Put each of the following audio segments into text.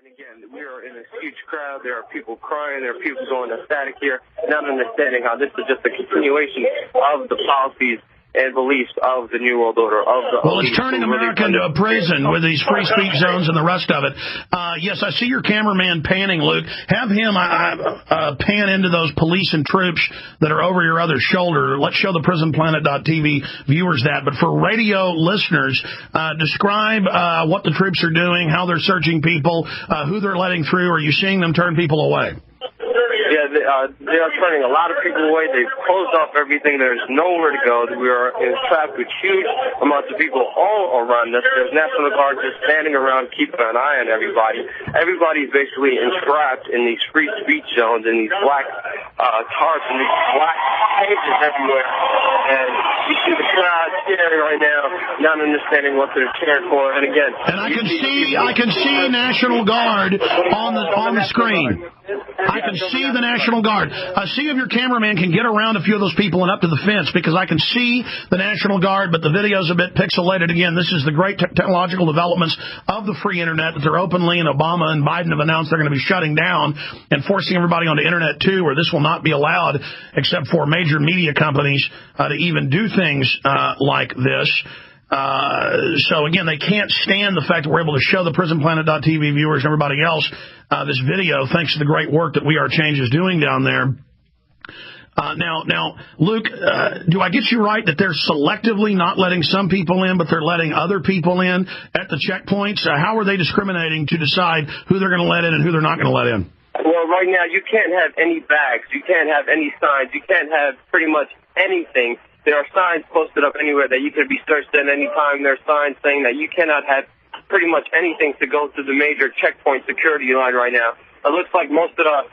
again, we are in a huge crowd. There are people crying. There are people going ecstatic here, not understanding how this is just a continuation of the policies and beliefs of the New World Order. Well, it's turning America into a prison with these free speech zones and the rest of it. Yes, I see your cameraman panning, Luke. Have him pan into those police and troops that are over your other shoulder. Let's show the PrisonPlanet.tv viewers that. But for radio listeners, describe what the troops are doing, how they're searching people, who they're letting through. Are you seeing them turn people away? Yeah, they are turning a lot of people away. They've closed off everything. There's nowhere to go. We are trapped with huge amounts of people all around us. There's National Guard just standing around keeping an eye on everybody. Everybody's basically entrapped in these free speech zones and these black tarps and these black cages everywhere. And you see the crowd cheering right now, not understanding what they're cheering for. And again, and I can see National Guard on the screen. I can see the National Guard. See if your cameraman can get around a few of those people and up to the fence, because I can see the National Guard, but the video's a bit pixelated. Again, this is the great technological developments of the free Internet that they're openly, and Obama and Biden have announced they're going to be shutting down and forcing everybody onto Internet, too, where this will not be allowed except for major media companies to even do things like this. So, again, they can't stand the fact that we're able to show the PrisonPlanet.tv viewers and everybody else this video, thanks to the great work that We Are Change is doing down there. Now, Luke, do I get you right that they're selectively not letting some people in, but they're letting other people in at the checkpoints? How are they discriminating to decide who they're going to let in and who they're not going to let in? Well, right now, you can't have any bags. You can't have any signs. You can't have pretty much anything. There are signs posted up anywhere that you could be searched at any time. There are signs saying that you cannot have pretty much anything to go through the major checkpoint security line right now. It looks like most of the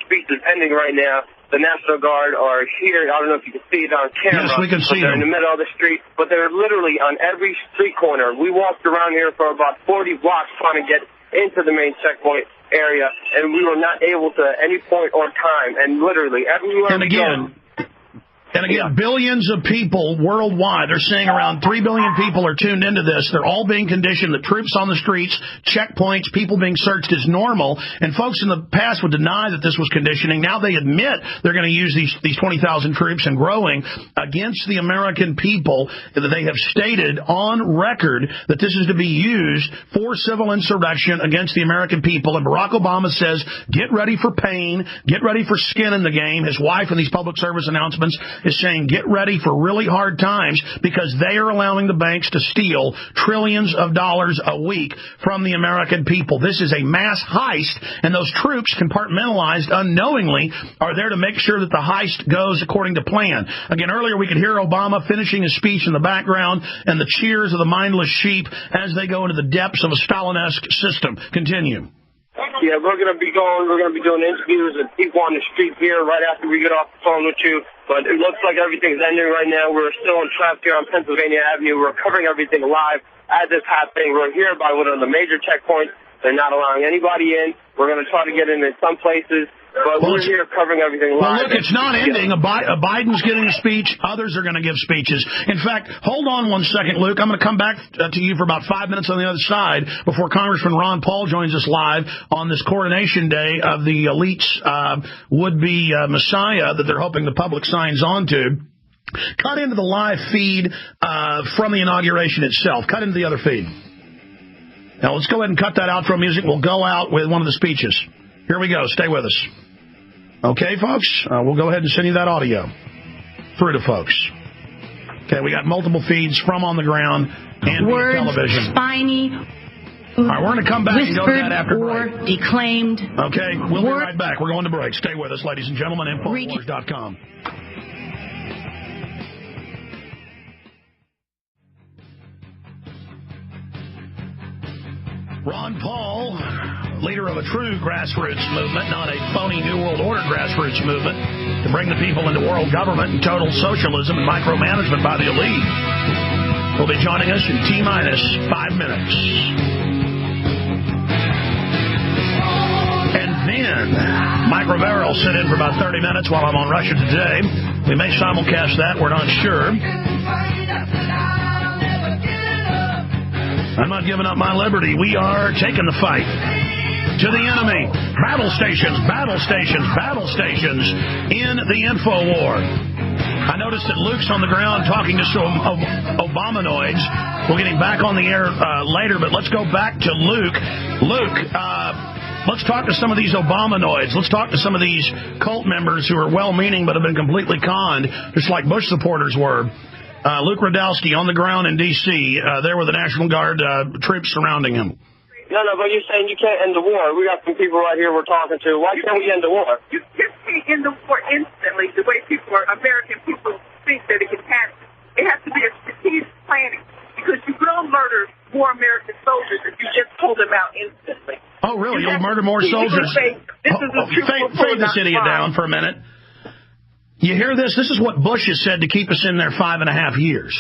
speech is ending right now. The National Guard are here. I don't know if you can see it on camera. Yes, we can see them. They're in the middle of the street, but they're literally on every street corner. We walked around here for about 40 blocks trying to get into the main checkpoint area, and we were not able to at any point or time, and literally everywhere we go. And again, billions of people worldwide, they're saying around 3 billion people are tuned into this. They're all being conditioned. The troops on the streets, checkpoints, people being searched is normal. And folks in the past would deny that this was conditioning. Now they admit they're going to use these 20,000 troops and growing against the American people. That they have stated on record that this is to be used for civil insurrection against the American people. And Barack Obama says, get ready for pain, get ready for skin in the game. His wife in these public service announcements is saying get ready for really hard times because they are allowing the banks to steal trillions of dollars a week from the American people. This is a mass heist, and those troops, compartmentalized unknowingly, are there to make sure that the heist goes according to plan. Again, earlier we could hear Obama finishing his speech in the background and the cheers of the mindless sheep as they go into the depths of a Stalin-esque system. Continue. Yeah, we're going to be doing interviews with people on the street here right after we get off the phone with you. But it looks like everything's ending right now. We're still entrapped here on Pennsylvania Avenue. We're covering everything live as it's happening. We're here by one of the major checkpoints. They're not allowing anybody in. We're going to try to get in some places. But we're here covering everything live. Well, look, it's not ending. Biden's getting a speech. Others are going to give speeches. In fact, hold on one second, Luke. I'm going to come back to you for about 5 minutes on the other side before Congressman Ron Paul joins us live on this coronation day of the elite's would-be messiah that they're hoping the public signs on to. Cut into the live feed from the inauguration itself. Cut into the other feed. Now, let's go ahead and cut that outro music. We'll go out with one of the speeches. Here we go. Stay with us. Okay, folks? We'll go ahead and send you that audio through to folks. Okay, we got multiple feeds from on the ground and words, television. Spiny, all right, we're going to come back and go to that after break. Or declaimed. Okay, we'll be right back. We're going to break. Stay with us, ladies and gentlemen. Infowars.com. Ron Paul, leader of a true grassroots movement, not a phony New World Order grassroots movement, to bring the people into world government and total socialism and micromanagement by the elite, will be joining us in T-minus 5 minutes. And then Mike Rivera will sit in for about 30 minutes while I'm on Russia Today. We may simulcast that. We're not sure. I'm not giving up my liberty. We are taking the fight. to the enemy. Battle stations, battle stations, battle stations in the info war. I noticed that Luke's on the ground talking to some Obamanoids. We'll get him back on the air later, but let's go back to Luke. Luke, let's talk to some of these Obamanoids. Let's talk to some of these cult members who are well-meaning but have been completely conned, just like Bush supporters were. Luke Radowski on the ground in D.C., there with the National Guard troops surrounding him. No, but you're saying you can't end the war. We got some people right here we're talking to. Why can't we end the war? You just can't end the war instantly the way American people think that it can happen. It has to be a strategic planning because you will murder more American soldiers if you just pull them out instantly. Oh, really? You'll murder more soldiers? Fade this idiot down for a minute. You hear this? This is what Bush has said to keep us in there 5.5 years.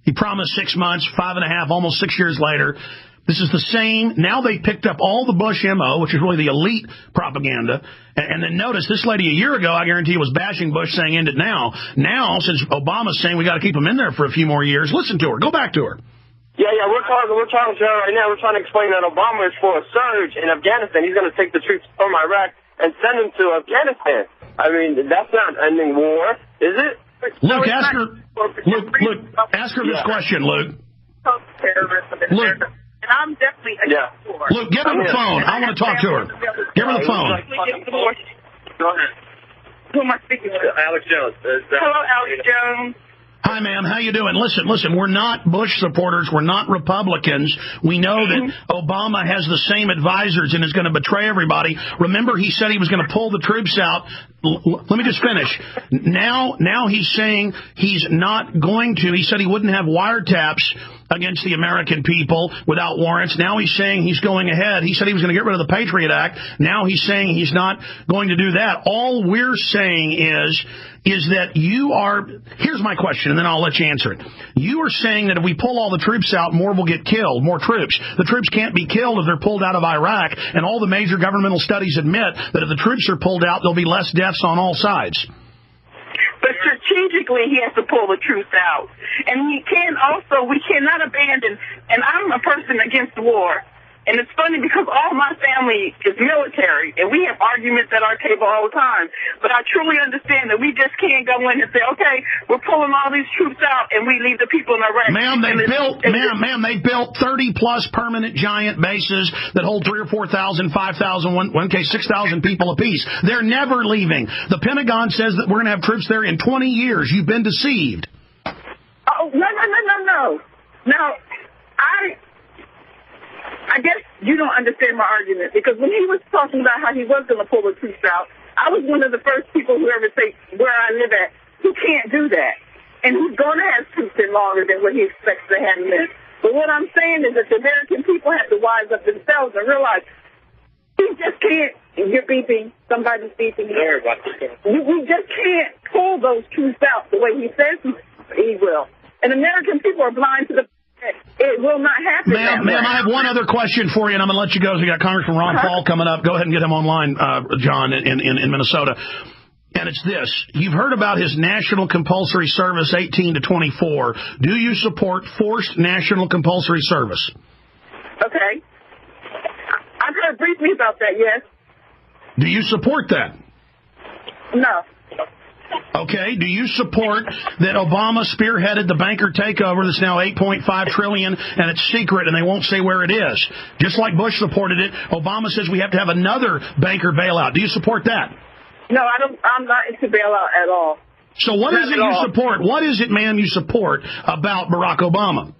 He promised 6 months, 5.5, almost 6 years later. This is the same. Now they picked up all the Bush MO, which is really the elite propaganda. And then notice, this lady a year ago, I guarantee, was bashing Bush, saying end it now. Now, since Obama's saying we got to keep him in there for a few more years, listen to her. Go back to her. Yeah, we're talking to her right now. We're trying to explain that Obama is for a surge in Afghanistan. He's going to take the troops from Iraq and send them to Afghanistan. I mean, that's not ending war, is it? Luke, ask her this question, Luke. Luke. And I'm definitely against war. Luke, get her the phone. I want to talk to her. Give her the phone. Go ahead. Who am I speaking to? Alex Jones. Hello, Alex Jones. Hi, ma'am. How you doing? Listen, we're not Bush supporters. We're not Republicans. We know that Obama has the same advisors and is going to betray everybody. Remember, he said he was going to pull the troops out. Let me just finish. Now he's saying he's not going to. He said he wouldn't have wiretaps against the American people without warrants. Now he's saying he's going ahead. He said he was going to get rid of the Patriot Act. Now he's saying he's not going to do that. All we're saying is that you are, here's my question, and then I'll let you answer it. You are saying that if we pull all the troops out, more will get killed, more troops. The troops can't be killed if they're pulled out of Iraq, and all the major governmental studies admit that if the troops are pulled out, there'll be less deaths on all sides. But strategically, he has to pull the troops out. And we cannot abandon, and I'm a person against war. And it's funny because all my family is military, and we have arguments at our table all the time. But I truly understand that we just can't go in and say, okay, we're pulling all these troops out, and we leave the people in Iraq. Ma'am, they built 30-plus permanent giant bases that hold 3,000 or 4,000, 5,000, one case 6,000 people apiece. They're never leaving. The Pentagon says that we're going to have troops there in 20 years. You've been deceived. Oh, no. Now, I guess you don't understand my argument, because when he was talking about how he was going to pull the troops out, I was one of the first people who ever say where I live at who can't do that, and who's going to have troops in longer than what he expects to have in. But what I'm saying is that the American people have to wise up themselves and realize we just can't. You're beeping. Somebody's beeping here. We just can't pull those troops out the way he says he will. And American people are blind to the it will not happen. Ma'am, I have one other question for you, and I'm going to let you go. We got Congressman Ron Paul coming up. Go ahead and get him online, John, in Minnesota. And it's this. You've heard about his national compulsory service, 18 to 24. Do you support forced national compulsory service? Okay. I've heard briefly about that, yes. Do you support that? No. Okay. Do you support that Obama spearheaded the banker takeover that's now $8.5 trillion and it's secret and they won't say where it is? Just like Bush supported it, Obama says we have to have another banker bailout. Do you support that? No, I don't. I'm not into bailout at all. So what is it you support? What is it, ma'am, you support about Barack Obama?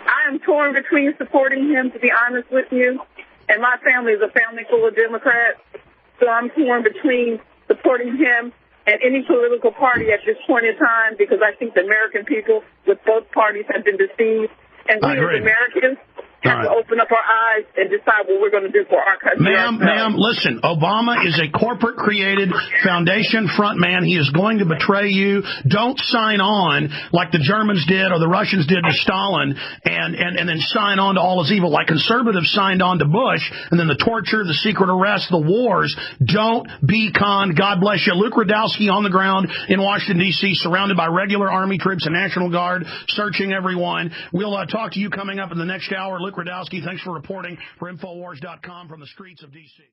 I am torn between supporting him, to be honest with you, and my family is a family full of Democrats. So I'm torn between supporting him and any political party at this point in time, because I think the American people with both parties have been deceived. And we as Americans have to open up our eyes and decide what we're going to do for our country. Ma'am, listen, Obama is a corporate-created foundation front man. He is going to betray you. Don't sign on like the Germans did or the Russians did to Stalin and then sign on to all his evil. Like conservatives signed on to Bush, and then the torture, the secret arrest, the wars. Don't be conned. God bless you. Luke Radowski on the ground in Washington, D.C., surrounded by regular Army troops and National Guard, searching everyone. We'll talk to you coming up in the next hour. Luke Radowski, thanks for reporting for Infowars.com from the streets of D.C.